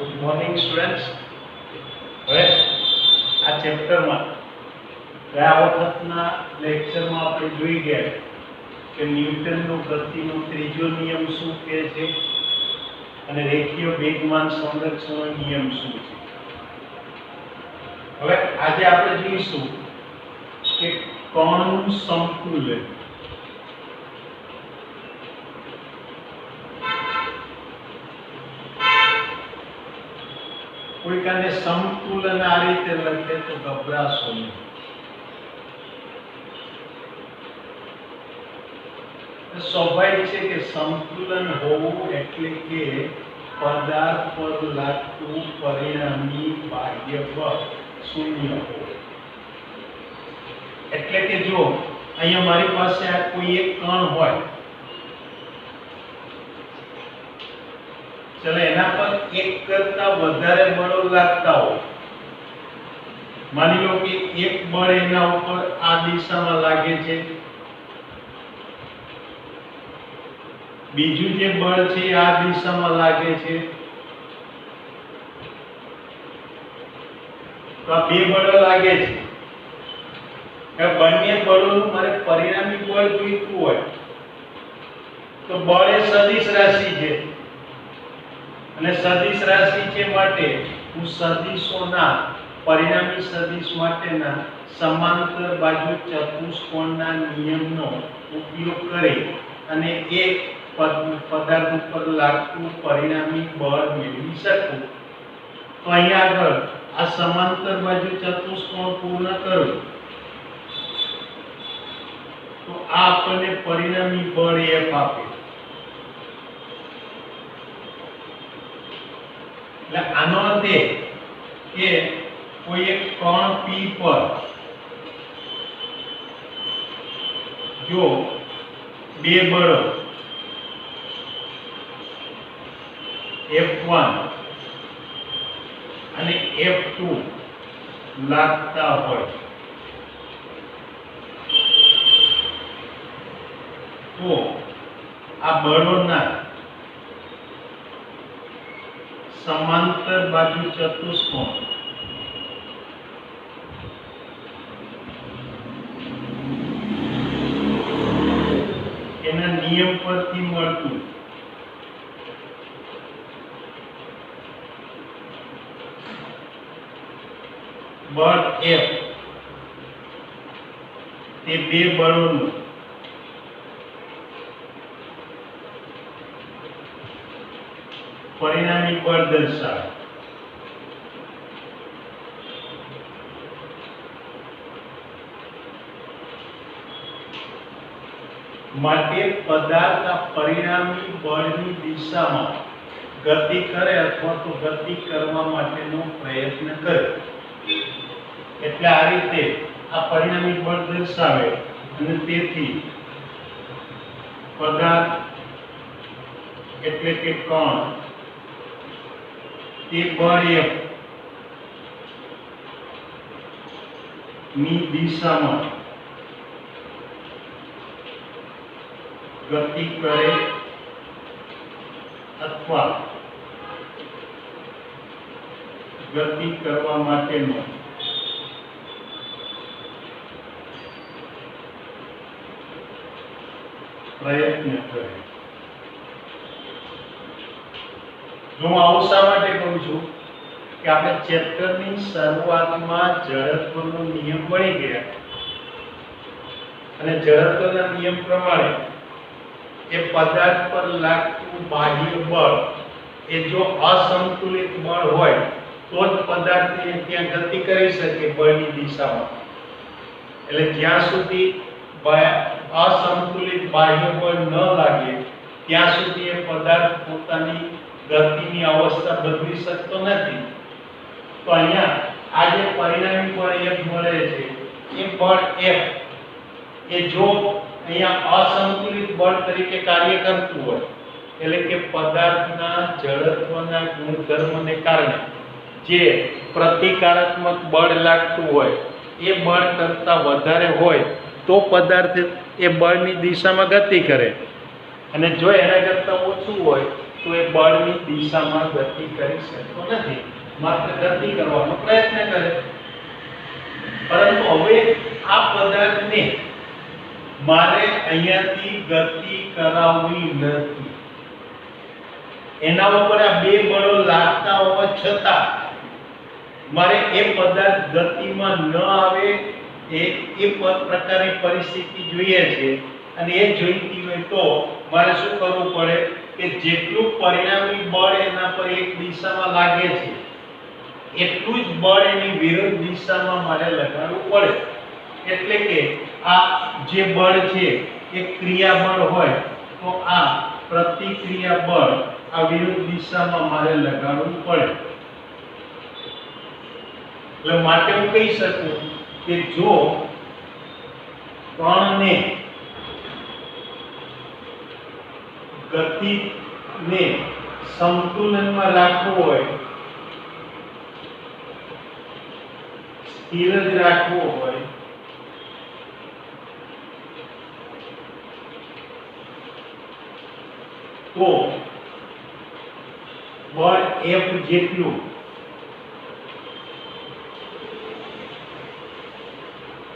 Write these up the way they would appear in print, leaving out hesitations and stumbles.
Good morning students. હવે આ ચેપ્ટરમાં ગયા વખતના લેક્ચરમાં આપણે જોઈ ગયા કે ન્યૂટનનો ગતિનો ત્રીજો નિયમ શું કહે છે અને રેખીય વેગમાન સંરક્ષણનો નિયમ શું છે. હવે આજે આપણે જોઈશું કે કણનું સંતુલન. કોઈ કાને સમતુલન આ રીતે લખે તો ગભરાશો નહીં. સ્વાભાવિક છે કે સંતુલન હોવું એટલે કે પદાર્થ પર લાગતું પરિણામી બાહ્ય બળ શૂન્ય હોવું. એટલે કે જો અહીંયા મારી પાસે આ કોઈ એક કણ હોય, ચલો એના પર એક કરતા વધારે બળો લાગતા હોય. માની લો કે એક બળ એના ઉપર આ દિશામાં લાગે છે, બીજું જે બળ છે આ દિશામાં લાગે છે, તો આ બે બળો લાગે છે. કે બંને બળોનું મારે પરિણામી બળ જોઈતું હોય તો બળ એ સદિશ રાશિ છે અને સદિશ રાશિ છે માટે હું સદિશોના પરિણામી સદિશ માટેના સમાંતર બાજુ ચતુષ્કોણના નિયમનો ઉપયોગ કરી અને એક પદાર્થ ઉપર લાગતું પરિણામી બળ મેળવી શકું. તો અહીંયા આગળ આ સમાંતર બાજુ ચતુષ્કોણ પૂર્ણ કરું તો આ આપણને પરિણામી બળ F આપે. એટલે આનો અર્થ એ કે કોઈ એક કણ P પર જો બે બળો F1 અને F2 લાગતા હોય તો આ બળોના સમાંતર બાજુ ચતુષ્કોણ એના નિયમ પરથી મળતું બળ F તે બે બળોનું પરિણામી બળ દર્શાવે. માટે પદાર્થ આ પરિણામી બળની દિશામાં ગતિ કરે અથવા તો ગતિ કરવા માટેનો પ્રયત્ન કરે. એટલે આ રીતે આ પરિણામી બળ દર્શાવે અને તેથી પદાર્થ એટલે કે કણ તે બળ F ની દિશામાં ગતિ કરે અથવા ગતિ કરવા માટેનો પ્રયત્ન કરે. હું આવું શા માટે કહું છું કે આપણે ચેપ્ટરની શરૂઆતમાં જડત્વનો નિયમ ભણી ગયા અને જડત્વના નિયમ પ્રમાણે એ પદાર્થ પર લાગતું બાહ્ય બળ એ જો અસંતુલિત બળ હોય તો જ પદાર્થ ત્યાં ગતિ કરી શકે બળની દિશામાં. એટલે જ્યાં સુધી અસંતુલિત બાહ્ય બળ ન લાગે ત્યાં સુધી એ પદાર્થ પોતાની ગતિની અવસ્થા બદલી શકતો નથી. તો અહીંયા આ જે પરિણામી બળ F મળે છે એ બળ F એ જો અહીંયા અસંતુલિત બળ તરીકે કાર્ય કરતું હોય એટલે કે પદાર્થના જડત્વના ગુણધર્મને કારણે જે પ્રતિકારાત્મક બળ લાગતું હોય એ બળ કરતા વધારે હોય તો પદાર્થ એ બળની દિશામાં ગતિ કરે અને જો એના કરતા ઓછું હોય તો એ બળની દિશામાં ગતિ કરી શકતો નથી, માત્ર ગતિ કરવાનો પ્રયત્ન કરે. પરંતુ હવે આ પદાર્થને મારે અહીંયાથી ગતિ કરાવવી નથી. એના ઉપર આ બે બળો લાગતા હોવા છતાં મારે એ પદાર્થ ગતિમાં ન આવે એ પ્રકારની પરિસ્થિતિ જોઈએ છે. અને એ જોઈતી હોય તો મારે શું કરવું પડે કે જેટલું પરિણામી બળ એના પર એક દિશામાં લાગે છે એટલું જ બળ એની વિરુદ્ધ દિશામાં મારે લગાડવું પડે. એટલે કે આ જે બળ છે એ ક્રિયાબળ હોય તો આ પ્રતિક્રિયા બળ આ વિરુદ્ધ દિશામાં મારે લગાડવું પડે. એટલે માટે હું કહી શકું કે જો કણને ગતિને સંતુલનમાં રાખવું હોય, સ્થિર જ રાખવું હોય, તો બળ F જેટલું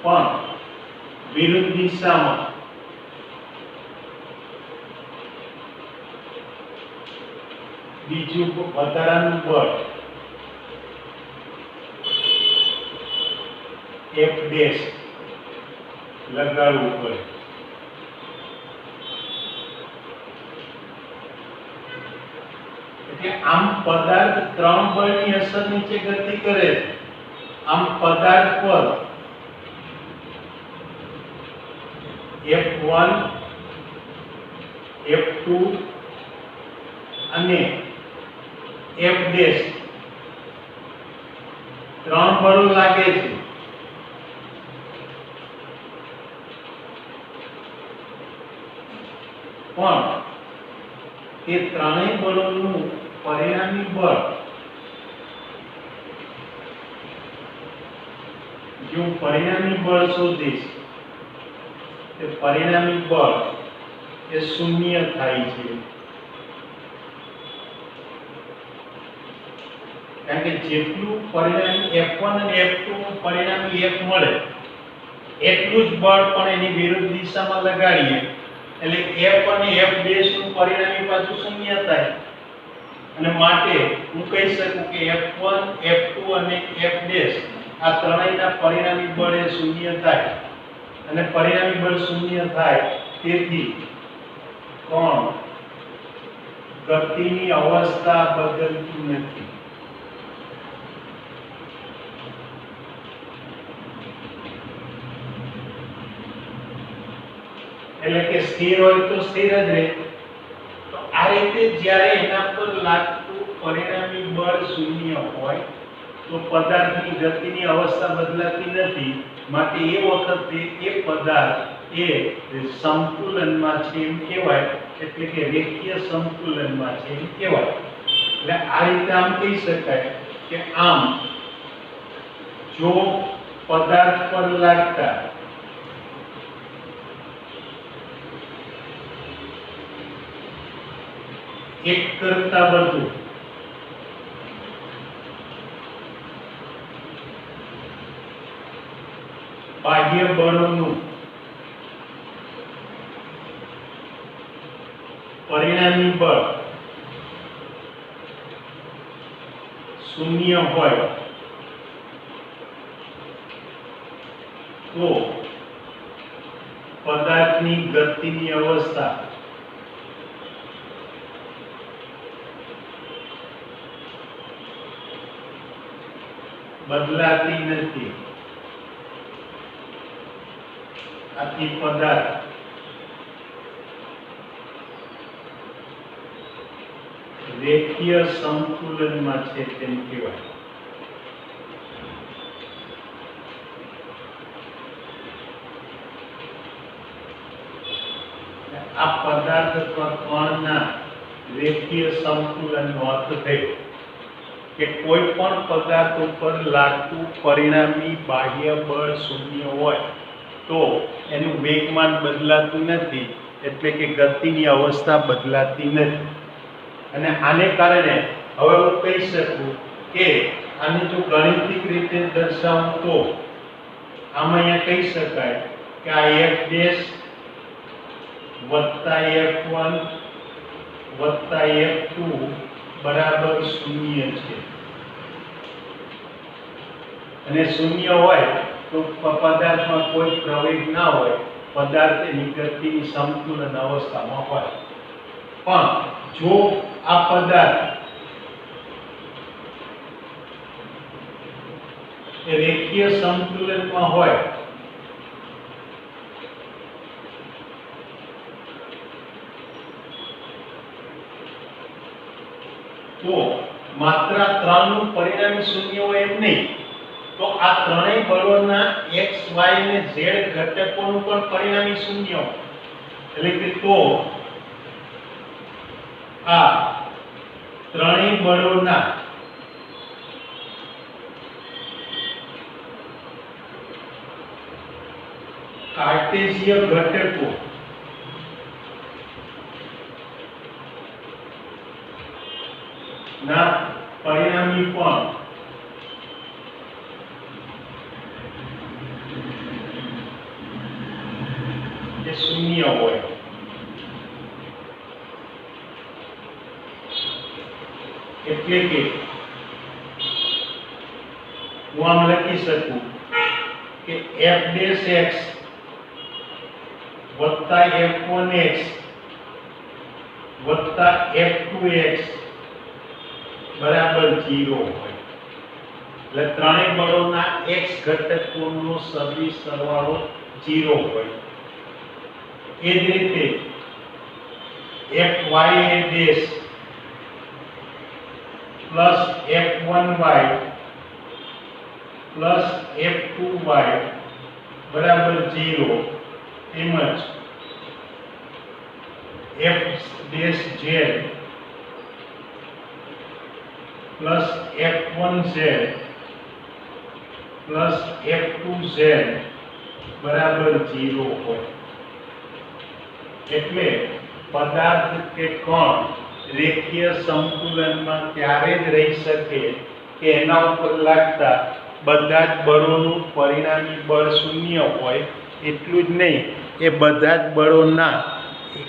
પણ વિરુદ્ધ દિશામાં બીજું વધારાનું બળ F ડેશ લગાડવું પડે. એટલે આમ પદાર્થ ત્રણ બળની અસર નીચે ગતિ કરે છે. આમ પદાર્થ પર F1 F2 અને F ડેશ ત્રણ બળો લાગે છે. પણ એ ત્રણેય બળોનું પરિણામી બળ જો પરિણામી બળ શોધીશ તે પરિણામી બળ એ શૂન્ય થાય છે. કારણ કે જેટલું પરિણામી F1 અને F2 નું પરિણામી F મળે એટલું જ બળ પણ એની વિરુદ્ધ દિશામાં લગાડીએ એટલે F અને F ડેશ નું પરિણામી પાછું શૂન્ય થાય. અને માટે હું કહી શકું કે F1 F2 અને F ડેશ આ ત્રણેયના પરિણામી બળ એ શૂન્ય થાય. અને પરિણામી બળ શૂન્ય થાય તેથી કોણ ગતિની અવસ્થા બદલતી નથી. એટલે કે સ્થિર હોય તો સ્થિર જ રહે. તો આ રીતે જ્યારે એના પર લાગતું પરિણામી બળ શૂન્ય હોય તો પદાર્થની ગતિની અવસ્થા બદલાતી નથી. માટે એ વખતે એ પદાર્થ એ સંતુલનમાં છે એમ કહેવાય. એટલે કે રેખીય સંતુલનમાં છે એમ કહેવાય. એટલે આ રીતે આમ કહી શકાય કે આમ જો પદાર્થ પર લાગતા એક કરતા વધુ બાહ્ય બળોનું પરિણામી બળ શૂન્ય હોય તો પદાર્થની ગતિની અવસ્થા બદલાતી નથી. આથી પદાર્થ રેખીય સંતુલનમાં છે તેમ કહેવાય. આ પદાર્થ અથવા કણના રેખીય સંતુલનનો અર્થ થયો કે કોઈ પણ પદાર્થ ઉપર લાગતું પરિણામી બાહ્ય બળ શૂન્ય હોય તો એનું વેગમાન બદલાતું નથી. એટલે કે ગતિની અવસ્થા બદલાતી નથી. અને આને કારણે હવે હું કહી શકું કે આને જો ગાણિતિક રીતે દર્શાવું તો આમાં અહીંયા કહી શકાય કે આ f' વત્તા f1 વત્તા f2 બરાબર 0 છે, અને 0 હોય તો પદાર્થમાં કોઈ પ્રવેગ ના હોય, પદાર્થ એની ગતિની સમતુલન અવસ્થામાં હોય. પણ જો આ પદાર્થ રેખીય સંતુલનમાં હોય તો માત્ર 3 નું પરિણામી શૂન્ય હોય એમ નહીં, તો આ ત્રણેય બળોના x, y અને z ઘટકોનું પણ પરિણામી શૂન્ય હોય. એટલે કે તો આ ત્રણેય બળોના કાર્ટેશિય ઘટકો ના પરિણામી પણ એ શૂન્ય હોય. એટલે કે હું આમ લખી શકું કે f' વત્તા f1x વત્તા f2x બરાબર 0 હોય. એટલે ત્રણેય બળોના x ઘટકોનો સદિશ સરવાળો 0 હોય. એ જ રીતે fy' plus f1y plus f2y બરાબર 0, તેમજ f'z plus f1z plus f2z બરાબર 0 હોય. એટલે પદાર્થ કે કણ રેખીય સંતુલનમાં ત્યારે જ રહી શકે કે એના ઉપર લાગતા બધા જ બળોનું પરિણામી બળ શૂન્ય હોય. એટલું જ નહીં, એ બધા જ બળોના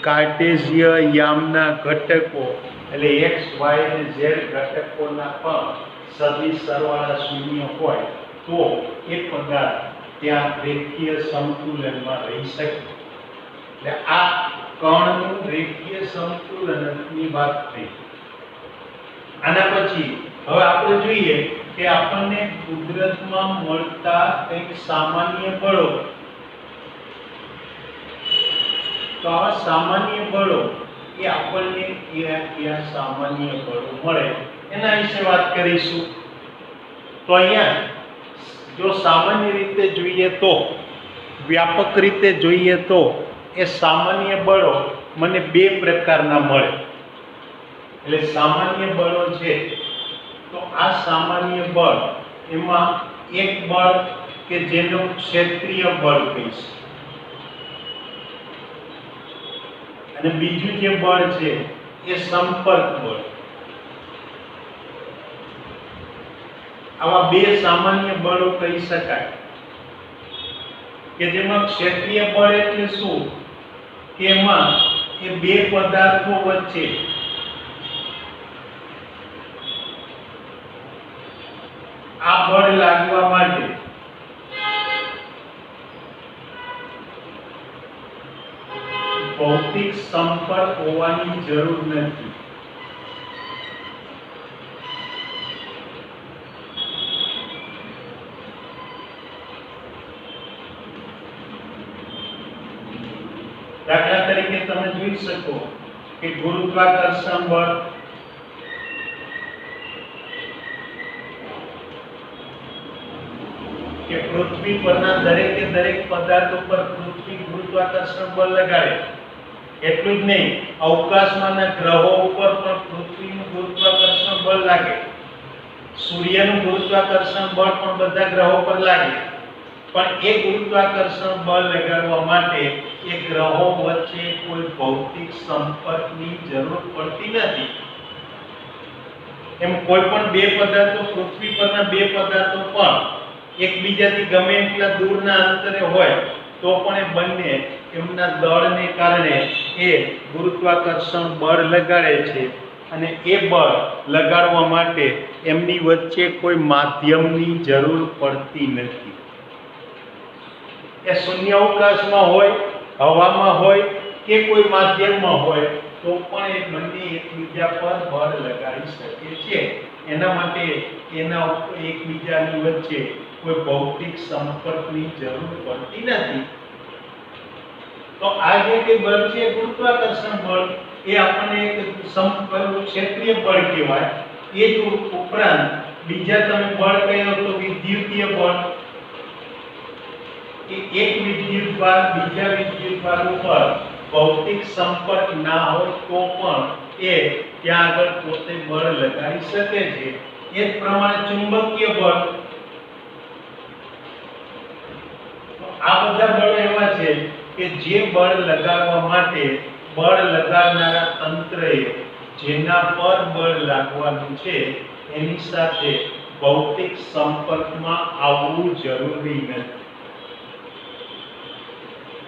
કાર્ટેશિય યામના ઘટકો એટલે x, y અને z ઘટકોના પણ સદિશ સરવાળા શૂન્ય હોય તો એ પદાર્થ ત્યાં રેખીય સંતુલનમાં રહી શકે. એટલે આ કણનું રેખીય સંતુલનની વાત થઈ. આના પછી હવે આપણે જોઈએ કે આપણને કુદરતમાં મળતા કંઈક સામાન્ય બળો, તો આ સામાન્ય બળો એ આપણને કયા સામાન્ય બળો મળે એના વિશે વાત કરીશું. તો અહીંયા જો સામાન્ય રીતે જોઈએ તો, વ્યાપક રીતે જોઈએ તો એ સામાન્ય બળો મને બે પ્રકારના મળે. એટલે સામાન્ય બળો છે તો આ સામાન્ય બળ એમાં એક બળ કે જેનો ક્ષેત્રીય બળ કહીશ, અને બીજું જે બળ છે એ સંપર્ક બળ. આવા બે સામાન્ય બળો કહી શકાય કે જેમાં ક્ષેત્રીય બળ એટલે શું કે એમાં એ બે પદાર્થો વચ્ચે આ બળ લાગવા માટે ભૌતિક સંપર્ક હોવાની જરૂર નથી. દાખલા તરીકે તમે જોઈ શકો કે ગુરુત્વાકર્ષણ બળ કે પૃથ્વી પરના દરેકે દરેક પદાર્થ ઉપર પૃથ્વી ગુરુત્વાકર્ષણ બળ લગાડે. એટલું જ નહીં, અવકાશમાંના ગ્રહો ઉપર પણ પૃથ્વીનું ગુરુત્વાકર્ષણ બળ લાગે, સૂર્યનું ગુરુત્વાકર્ષણ બળ પણ બધા ગ્રહો પર લાગે. પણ એ ગુરુત્વાકર્ષણ બળ લગાડવા માટે એ ગ્રહો વચ્ચે કોઈ ભૌતિક સંપર્કની જરૂર પડતી નથી. એમ કોઈ પણ બે પદાર્થો, પૃથ્વી પરના બે પદાર્થો પણ એકબીજાથી ગમે એટલા દૂરના અંતરે હોય તો પણ એ બંને એમના દળને કારણે એ ગુરુત્વાકર્ષણ બળ લગાડે છે, અને એ બળ લગાડવા માટે એમની વચ્ચે કોઈ માધ્યમની જરૂર પડતી નથી. એ શૂન્યાવકાશમાં હોય, હવામાં હોય કે કોઈ માધ્યમમાં હોય તો પણ એ બંને એકબીજા પર બળ લગાડી શકે છે. એના માટે એના એકબીજાની વચ્ચે કોઈ ભૌતિક સંપર્કની જરૂર પડતી નથી. તો આ જે બળ છે ગુરુત્વાકર્ષણ બળ, એ આપણને એક ક્ષેત્રીય બળ કહેવાય. એ જ ઉપરાંત બીજા તમે બળ કહો તો વિદ્યુતીય બળ, કે એક વિદ્યુતભાર બીજા વિદ્યુતભાર ઉપર ભૌતિક સંપર્ક ના હોય તો પણ એ ત્યાં આગળ પોતે બળ લગાડી શકે છે. એ જ પ્રમાણે ચુંબકીય બળ, આ બધા બળો એવા છે કે જે બળ લગાડવા માટે બળ લગાડનારા તંત્રએ જેના પર બળ લાગવાનું છે એની સાથે ભૌતિક સંપર્કમાં આવવું જરૂરી નથી.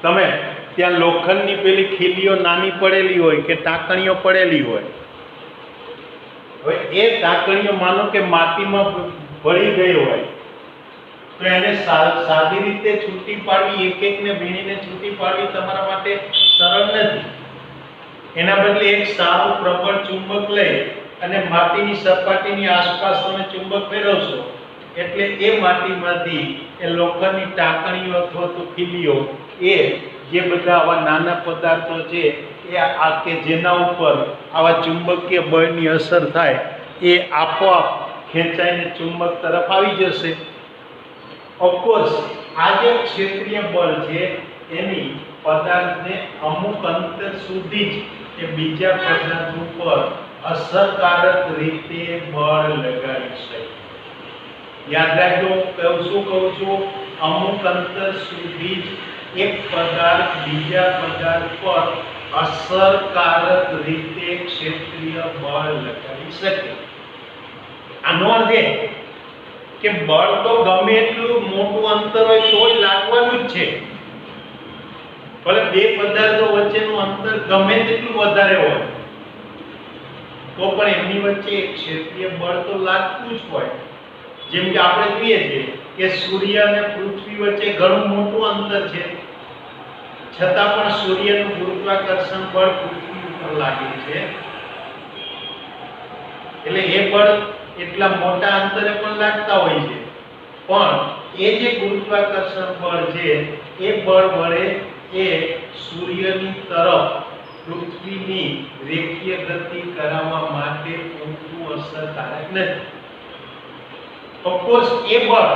તમે ત્યાં લોખંડની પેલી ખીલીઓ નાની પડેલી હોય કે ટાંકણીઓ પડેલી હોય, હવે એ ટાંકણીઓ માનો કે માટીમાં ભળી ગઈ હોય તો એને સાદી રીતે છૂટી પાડવી, એક એકને વીણીને છૂટી પાડવી તમારા માટે સરળ નથી. એના બદલે એક સારું પ્રબળ ચુંબક લઈ અને માટીની સપાટીની આસપાસ તમે ચુંબક ફેરવશો એટલે એ માટીમાંથી એ લોખંડની ટાંકણીઓ અથવા તો ખીલીઓ, એ જે બધા આવા નાના પદાર્થો છે એ આ કે જેના ઉપર આવા ચુંબકીય બળની અસર થાય એ આપોઆપ ખેંચાઈને ચુંબક તરફ આવી જશે. ઓફકોર્સ આ જે ક્ષેત્રીય બળ છે એની પદાર્થને અમુક અંતર સુધી જ એ બીજા પદાર્થ ઉપર અસરકારક રીતે બળ લગાડી શકે. યાદ રાખજો, શું કહું છું? અમુક અંતર સુધી જ એક પદાર્થ બીજા પદાર્થ પર અસરકારક રીતે ક્ષેત્રીય બળ લગાડી શકે. આનો અર્થ એ કે બળ તો ગમે એટલું મોટું અંતર હોય તોય લાગવાનું જ છે. ભલે બે પદાર્થો વચ્ચેનું અંતર ગમે તેટલું વધારે હોય તો પણ એમની વચ્ચે એક ક્ષેત્રીય બળ તો લાગતું જ હોય. જેમ કે આપણે જોઈએ છીએ કે સૂર્ય અને પૃથ્વી વચ્ચે ઘણું મોટું અંતર છે, છતાં પણ સૂર્યનું ગુરુત્વાકર્ષણ બળ પૃથ્વી ઉપર લાગે છે. એટલે એ બળ એટલા મોટા અંતરે પણ લાગતા હોય છે, પણ એ જે ગુરુત્વાકર્ષણ બળ છે એ બળ વડે એ સૂર્યની તરફ પૃથ્વીની રેખીય ગતિ કરાવવા માટે પૂરતું અસરકારક નથી. ઓફકોર્સ એ બળ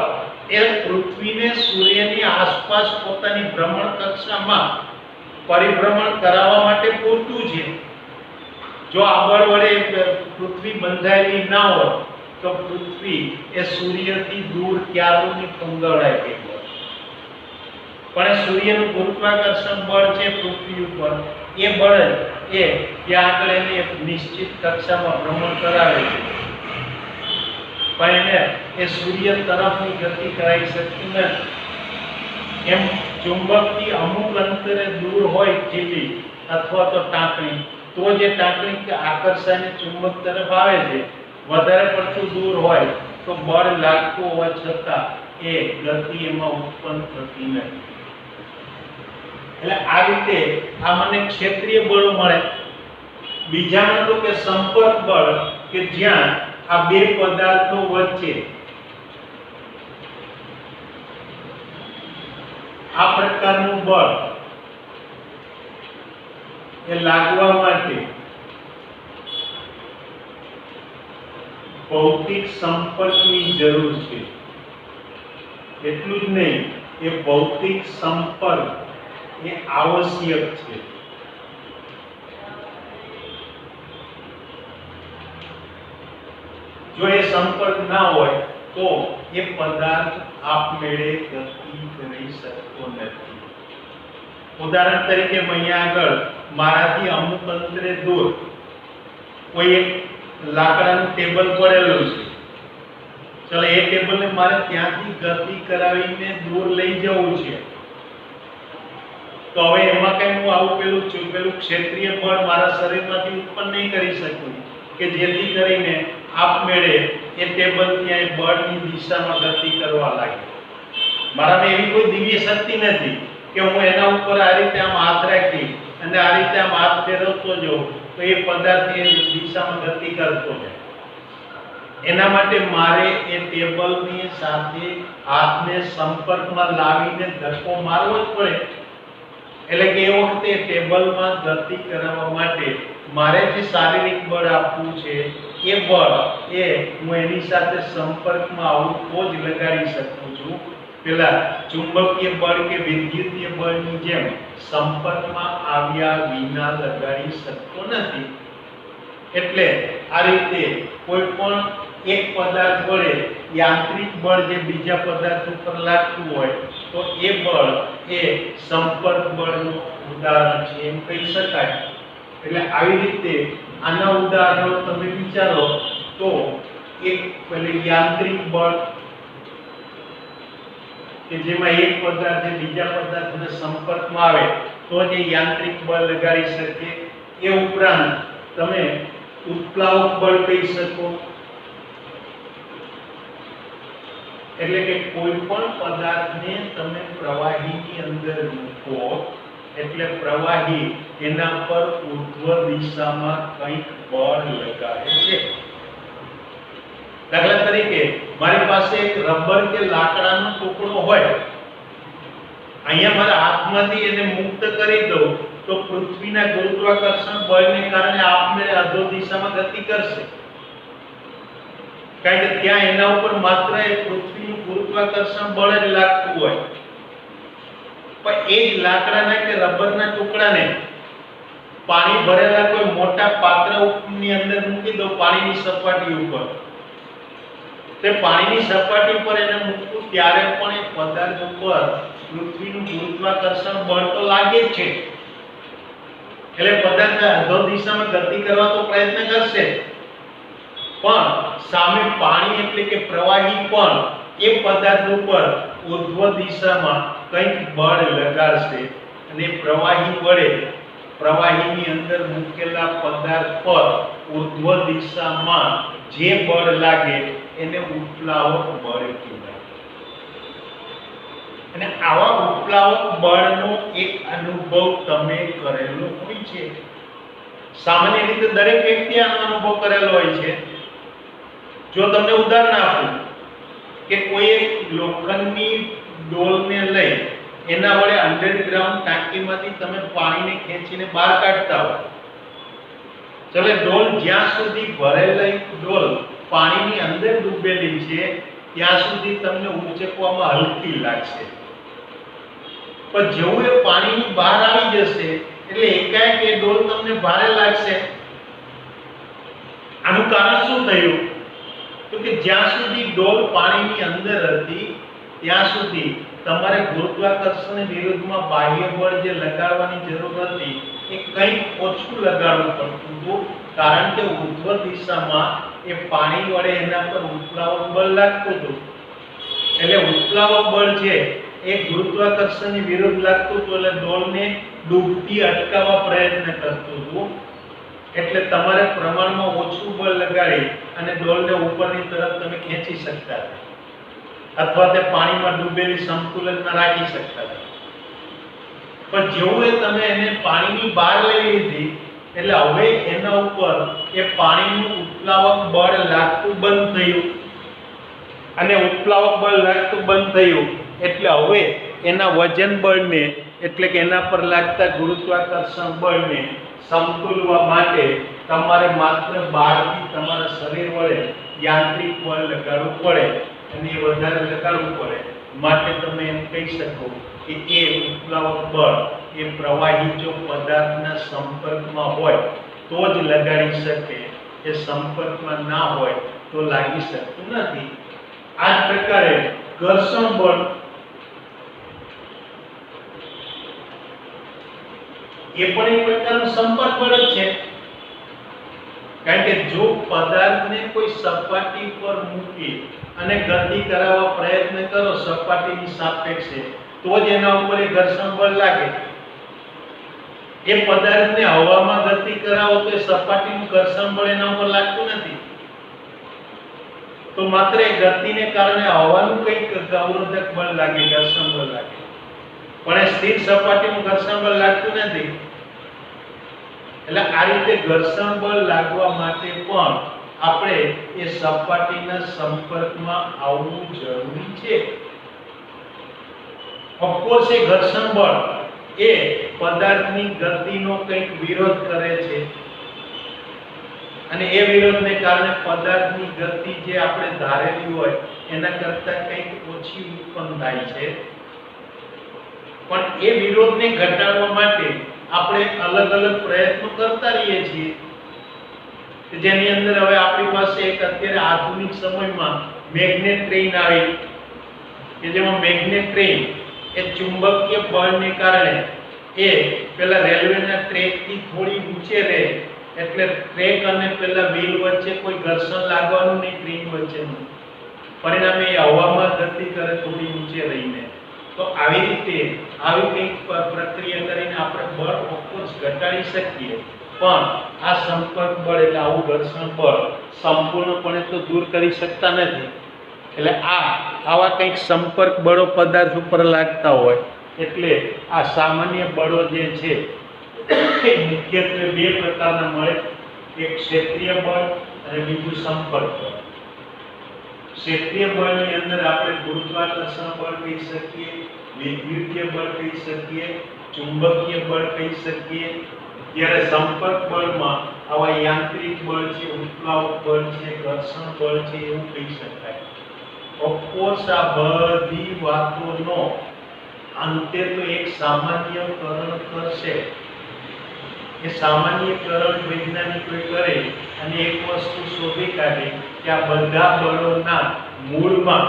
એ પૃથ્વીને સૂર્યની આસપાસ પોતાની ભ્રમણ કક્ષામાં પરિભ્રમણ કરાવવા માટે પૂરતું છે. જો આ બળ વડે પૃથ્વી બંધાયેલી ના હોય તો પૃથ્વી એ સૂર્યથી દૂર ક્યારની ફંગોળાઈ ગઈ હોય. પણ સૂર્યનું ગુરુત્વાકર્ષણ બળ છે પૃથ્વી ઉપર, એ બળ એ ત્યાં આગળ એને એક નિશ્ચિત કક્ષામાં ભ્રમણ કરાવે છે, પણ એને એ સૂર્ય તરફની ગતિ કરાવી શકતું નથી. એમ ચુંબકથી અમુક અંતરે દૂર હોય ખીલી અથવા તો ટાંકણી, તો જે ટાંકણી આકર્ષાઈને ચુંબક તરફ આવે છે, વધારે પડતું દૂર હોય તો બળ લાગતું હોવા છતાં એ ગતિ એમાં ઉત્પન્ન થતી નથી. એટલે આ રીતે આ મને ક્ષેત્રીય બળો મળે. બીજાનું તો કે સંપર્ક બળ, કે જ્યાં આ બે પદાર્થો વચ્ચે આ પ્રકારનું બળ એ લાગવા માટે ભૌતિક સંપર્કની જરૂર છે. એટલું જ નહીં, એ ભૌતિક સંપર્ક એ આવશ્યક છે. જો એ સંપર્ક ના હોય તો એ પદાર્થ આપમેળે ગતિ કરી શકતો નથી. ઉદાહરણ તરીકે અહીંયા આગળ મારાથી અમુક અંતરે દૂર કોઈ એક લાકડાનું ટેબલ પડેલું છે, ચાલો એ ટેબલને મારે ત્યાંથી ગતિ કરાવીને દૂર લઈ જવું છે, તો હવે એમાં કઈ હું આવું પેલું ક્ષેત્રીય બળ મારા શરીરમાંથી ઉત્પન્ન નહીં કરી શકું કે જેથી કરીને આપમેળે એ ટેબલ ત્યાં બળની દિશામાં ગતિ કરવા લાગે. મારામાં એવી કોઈ દિવ્ય શક્તિ નથી કે હું એના ઉપર આ રીતે આમ હાથ રાખી અને આ રીતે આમ હાથ ફેરવતો જાઉં તો એ પદાર્થ એ દિશામાં ગતિ કરતો જાય. એના માટે મારે એ ટેબલની સાથે હાથને સંપર્કમાં લાવીને ધક્કો મારવો જ પડે. એટલે કે એ વખતે ટેબલમાં ગતિ કરાવવા માટે મારે જે શારીરિક બળ આપવું છે એ બળ એ હું એની સાથે સંપર્કમાં આવું તો જ લગાડી શકું છું. પેલા ચુંબકીય બળ કે વિદ્યુતીય બળની જેમ સંપર્કમાં આવ્યા વિના લગાડી શકતો નથી. એટલે આ રીતે કોઈ પણ એક પદાર્થ વડે યાંત્રિક બળ જે બીજા પદાર્થ ઉપર લાગતું હોય તો એ બળ એ સંપર્ક બળનું ઉદાહરણ છે એમ કહી શકાય. એટલે આવી રીતે આના ઉદાહરણો તમે વિચારો તો એક પેલી યાંત્રિક બળ કે જેમાં એક પદાર્થ બીજા પદાર્થના સંપર્કમાં આવે તો જ યાંત્રિક બળ લગાડી શકે. એ ઉપરાંત તમે ઉત્પ્લાવક બળ કહી શકો, એટલે કે કોઈ પણ પદાર્થને તમે પ્રવાહીની અંદર મૂકો એટલે પ્રવાહી એના પર ઉર્ધ્વ દિશામાં કંઈક બળ લગાડે છે. દાખલા તરીકે મારી પાસે એક રબર કે લાકડાનો ટુકડો હોય, અહીંયા મારા હાથમાંથી એને મુક્ત કરી દઉં તો પૃથ્વીના ગુરુત્વાકર્ષણ બળને કારણે આપમેળે અધો દિશામાં ગતિ કરશે, કારણ કે ત્યાં એના ઉપર માત્ર એ પૃથ્વીનું ગુરુત્વાકર્ષણ બળ જ લાગતું હોય. પણ એ જ લાકડાના કે રબરના ટુકડાને પાણી ભરેલા કોઈ મોટા પાત્રની અંદર મૂકી દો પાણીની સપાટી ઉપર, તે પાણીની સપાટી પર એને મૂકવું ત્યારે પણ એ પદાર્થ ઉપર પૃથ્વીનું ગુરુત્વાકર્ષણ બળ તો લાગે જ છે. એટલે પદાર્થ અધો દિશામાં ગતિ કરવા તો પ્રયત્ન કરશે, પણ સામે પાણી એટલે કે પ્રવાહી પણ એ પદાર્થ ઉપર ઉર્ધ્વ દિશામાં કંઈક બળ લગાડશે અને પ્રવાહી વડે પ્રવાહીની અંદર મૂકેલા પદાર્થ પર ઉર્ધ્વ દિશામાં જે બળ લાગે એને ઉત્પ્લાવક બળ કહેવાય. અને આવા ઉત્પ્લાવક બળનો એક અનુભવ તમે કરેલો હોય છે. સામાન્ય રીતે દરેક વ્યક્તિ આનો અનુભવ કરેલો હોય છે. જો તમને ઉદાહરણ આપું કે કોઈ એક લોખંડની ડોલને લઈ એના વડે અંડરગ્રાઉન્ડ ટાંકીમાંથી તમે પાણીને ખેંચીને બહાર કાઢતા હો, ચલે ડોલ જ્યાં સુધી ભરેલી ડોલ પાણીની અંદર ડૂબેલી છે ત્યાં સુધી તમને ઉંચકવામાં હલકી લાગશે, પણ જેવું એ પાણીની બહાર આવી જશે એટલે એકાએક એ ડોલ તમને ભારે લાગશે. આનું કારણ શું થયું? તો કે જ્યાં સુધી ડોલ પાણીની અંદર હતી ત્યાં સુધી તમારે ગુરુત્વાકર્ષણ વિરુદ્ધમાં બાહ્ય બળ જે લગાડવાની જરૂર હતી એ કંઈક ઓછું લગાડવું પડતું હતું, કારણ કે ઉર્ધ્વ દિશામાં એ પાણી વડે એના પર ઉત્પ્લાવક બળ લાગતું હતું. એટલે ઉત્પ્લાવક બળ છે એ ગુરુત્વાકર્ષણની વિરુદ્ધ લાગતું હતું એટલે ડોલને ડૂબતી અટકાવવા પ્રયત્ન કરતું હતું. એટલે તમારે પ્રમાણમાં ઓછું બળ લગાડી અને ડોલને ઉપરની તરફ તમે ખેંચી શકતા હતા, અથવા તે પાણીમાં ડૂબેલી સંતુલનમાં રાખી શકતા હતા. પણ જેવું તમે એને પાણીની બહાર લઈ લીધી એટલે હવે એના ઉપર એ પાણીનું ઉત્પ્લાવક બળ લાગતું બંધ થયું, અને ઉત્પ્લાવક બળ લાગતું બંધ થયું એટલે હવે એના વજન બળને એટલે કે એના પર લાગતા ગુરુત્વાકર્ષણ બળને સમતુલવા માટે તમારે માત્ર બહારથી તમારા શરીર વડે યાંત્રિક બળ લગાડવું પડે, અને એ વધારે લગાડવું પડે. માટે તમે એમ કહી શકો કે એ ઉત્પ્લાવક બળ એ પ્રવાહી જો પદાર્થના સંપર્કમાં હોય તો જ લગાડી શકે, એ સંપર્કમાં ના હોય તો લાગી શકતું નથી. આ જ પ્રકારે ઘર્ષણ બળ એ પણ એક પ્રકારનું સંપર્ક બળ જ છે. કારણ કે જો પદાર્થને કોઈ સપાટી પર મૂકી અને ગતિ કરાવવા પ્રયત્ન કરો સપાટીની સાપેક્ષે, તો જ એના ઉપર એ ઘર્ષણ બળ લાગે. એ પદાર્થને હવામાં ગતિ કરાવો તો એ સપાટીનું ઘર્ષણ બળ એના ઉપર લાગતું નથી. તો માત્ર એ ગતિને કારણે હવાનું કંઈક અવરોધક બળ લાગે, ઘર્ષણ બળ લાગે, પણ એ સ્થિર સપાટીનું ઘર્ષણ બળ લાગતું નથી. એટલે આ રીતે ઘર્ષણ બળ લાગવા માટે પણ આપણે એ સપાટીના સંપર્કમાં આવવું જરૂરી છે. ઓફકોર્સ એ ઘર્ષણ બળ એ પદાર્થની ગતિનો કંઈક વિરોધ કરે છે અને એ વિરોધને કારણે પદાર્થની ગતિ જે આપણે ધારેલી હોય એના કરતાં કંઈક ઓછી ઉત્પન્ન થાય છે. પણ એ વિરોધને ઘટાડવા માટે આપણે અલગ અલગ પ્રયત્નો કરતા રહીએ છીએ, જેની અંદર હવે આપણી પાસે એક અત્યારે આધુનિક સમયમાં મેગ્નેટ ટ્રેન આવી કે જેમાં મેગ્નેટ ટ્રેન એ ચુંબકીય બળને કારણે એ પેલા રેલવેના ટ્રેકથી થોડી ઊંચે રહે, એટલે ટ્રેક અને પેલા વ્હીલ વચ્ચે કોઈ ઘર્ષણ લાગવાનું નહીં, ટ્રેન વચ્ચેનું. પરિણામે એ હવામાં ગતિ કરે થોડી ઊંચે રહીને. તો આવી રીતે આવી કંઈક પ્રક્રિયા કરીને આપણે બળ ઓફકોર્સ ઘટાડી શકીએ, પણ આ સંપર્ક બળ એટલે આવું ઘર્ષણ બળ સંપૂર્ણપણે તો દૂર કરી શકતા નથી. એટલે આવા કંઈક સંપર્ક બળો પદાર્થ ઉપર લાગતા હોય એટલે આ સામાન્ય બળો જે છે એ મુખ્યત્વે બે પ્રકારના મળે, એક ક્ષેત્રીય બળ અને બીજું સંપર્ક બળ. ક્ષેત્રીય બળની અંદર આપણે ગુરુત્વાકર્ષણ બળ કહી શકીએ, વિદ્યુતીય બળ કહી શકીએ, ચુંબકીય બળ કહી શકીએ. જ્યારે સંપર્ક બળમાં આવા યાંત્રિક બળ છે, ઉત્પ્લાવક બળ છે, ઘર્ષણ બળ છે એવું કહી શકાય. ઓફકોર્સ આ બધી વાતોનો અંતે તો એક સામાન્યકરણ કરશે. એ સામાન્યકરણ વૈજ્ઞાનિકોએ કરે અને એક વસ્તુ શોધી કાઢી કે આ બધા બળોના મૂળમાં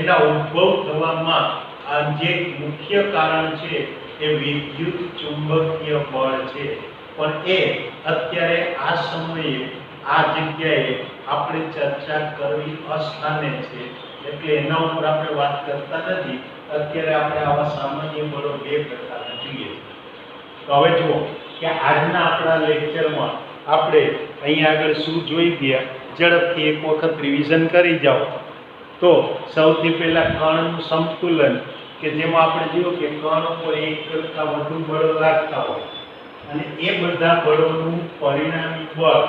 એના ઉદ્ભવ થવામાં આ જે મુખ્ય કારણ છે એ વિદ્યુત ચુંબકીય બળ છે. પણ એ અત્યારે આ સમયે આ જગ્યાએ આપણે ચર્ચા કરવી અસ્થાને છે, એટલે એના ઉપર આપણે વાત કરતા નથી. અત્યારે આપણે આવા સામાન્ય બળો બે પ્રકારના જોઈએ. તો હવે જુઓ કે આજના આપણા લેક્ચરમાં આપણે અહીંયા આગળ શું જોઈ ગયા, ઝડપથી એક વખત રિવિઝન કરી જાઓ. તો સૌથી પહેલા કણનું સંતુલન, કે જેમાં આપણે જોયું કે કણ ઉપર એક કરતાં વધુ બળો લાગતા હોય અને એ બધા બળોનું પરિણામી બળ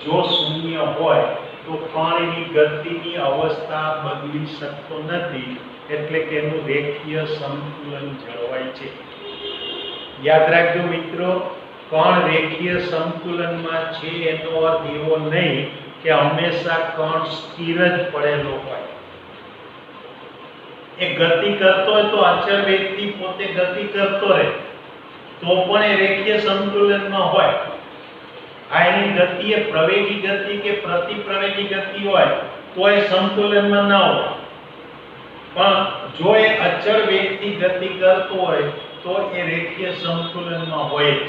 જો શૂન્ય હોય તો કણ એની ગતિની અવસ્થા બદલી શકતો નથી, એટલે કે એનું રેખીય સંતુલન જળવાય છે. યાદ રાખજો મિત્રો, કણ રેખીય સંતુલનમાં છે એનો અર્થ એવો નહીં કે હંમેશા કણ સ્થિર જ પડેલો હોય. એ ગતિ કરતો હોય તો અચળ વેગથી પોતે ગતિ કરતો રહે તો પણ એ રેખીય સંતુલનમાં હોય. આ એની ગતિ એ પ્રવેગી ગતિ કે પ્રતિપ્રવેગી ગતિ હોય તો એ સંતુલનમાં ના હોય, પણ જો એ અચળ વેગથી ગતિ કરતો હોય તો એ રેખીય સંતુલનમાં હોય જ.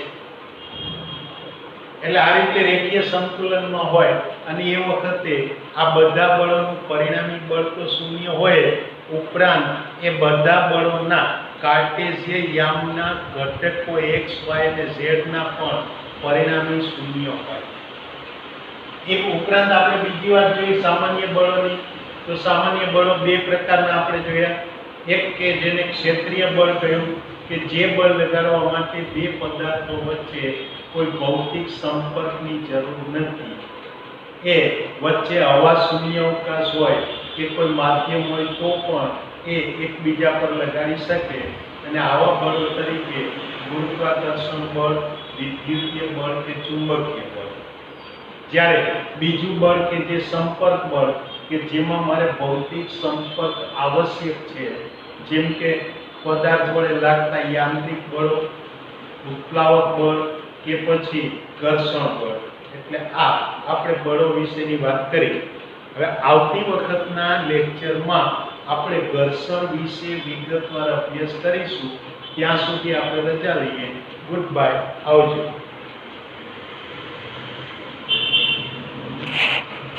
એટલે આ રીતે રેખીય સંતુલનમાં હોય અને એ વખતે આ બધા બળોનું પરિણામી બળ તો શૂન્ય હોય, ઉપરાંત એ બધા બળોના કાર્ટેશિય યામના ઘટકો x, y અને z ના પણ પરિણામી શૂન્ય હોય. એક ઉપરાંત આપણે બીજી વાત જોઈ સામાન્ય બળોની. તો સામાન્ય બળો બે પ્રકારના આપણે જોયા. એક કે જેને ક્ષેત્રીય બળ કહ્યું, કે જે બળ લગાડવા માટે બે પદાર્થો વચ્ચે કોઈ ભૌતિક સંપર્કની જરૂર નથી. એ વચ્ચે હવા શૂન્યાવકાશ હોય કે કોઈ માધ્યમ હોય તો પણ એ એકબીજા પર લગાડી શકે, અને આવા બળો તરીકે ગુરુત્વાકર્ષણ બળ, વિદ્યુતીય બળ કે ચુંબકીય બળ. જ્યારે બીજું બળ કે જે સંપર્ક બળ, કે જેમાં મારે ભૌતિક સંપર્ક આવશ્યક છે, જેમ કે પદાર્થ વડે લાગતા યાંત્રિક બળો, ઉત્પ્લાવક બળ કે પછી ઘર્ષણ બળ. એટલે આ આપણે બળો વિશેની વાત કરી. હવે આવતી વખતના લેક્ચરમાં આપણે ઘર્ષણ વિશે વિગતવાર અભ્યાસ કરીશું. ત્યાં સુધી આપણે રજા લઈએ. ગુડ બાય, આવજો.